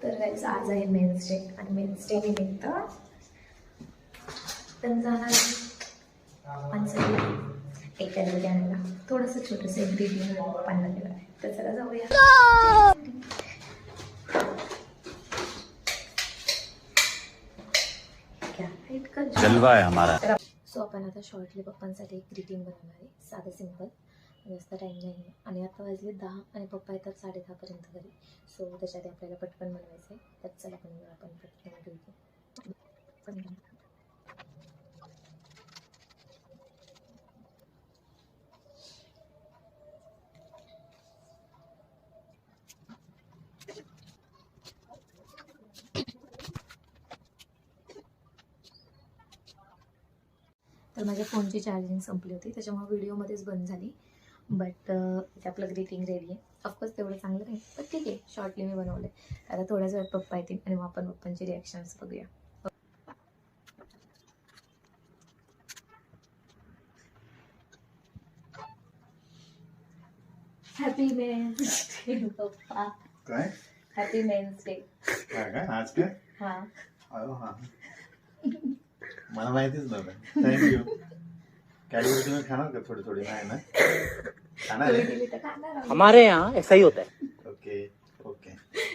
तर गाईस आज आहे मेन्स डे आणि मेन्स डे निमित्त पण जाणार माणसाला एक कॅडबरी आणायला थोडंसं छोटंसं एक ग्रीटिंग पप्पांना दिलं आहे. तर चला जाऊया. जलवा आहे हमारा. सो आपण आता शॉर्टली पप्पांसाठी एक ग्रीटिंग बनवणार आहे, साधं सिंपल, जास्त टाईम नाही आहे. आणि आता वाजले 10 आणि पप्पा येतात 10:30 पर्यंत घरी. सो त्याच्याआधी आपल्याला पटकन बनवायचं आहे. तर चला आपण पटकन घेऊ. तर माझ्या फोनची चार्जिंग संपली होती, त्याच्यामुळे व्हिडिओमध्येच बंद झाली. बट इथे आपलं ग्रीटिंग रेडी आहे. ऑफकोर्स तेवढं चांगलं नाही, पण ठीक आहे, शॉर्टली मी बनवलं आहे. आता थोड्याच वेळात पप्पा येतील आणि मग आपण पप्पांची रिॲक्शन्स बघूया. हॅपी मेन्स डे पप्पा. काय हॅपी मेन्स डे. काय काय आज काय हां, अहो हा मला माहितीच नव्हतं. थँक्यू. कॅडबरी तुम्ही खाणार का थोडी थोडी? नाही ना खाणार तुम्ही आहे. दिली तर खाणार आहोत. हमारे यहाँ ऐसा ही होता है.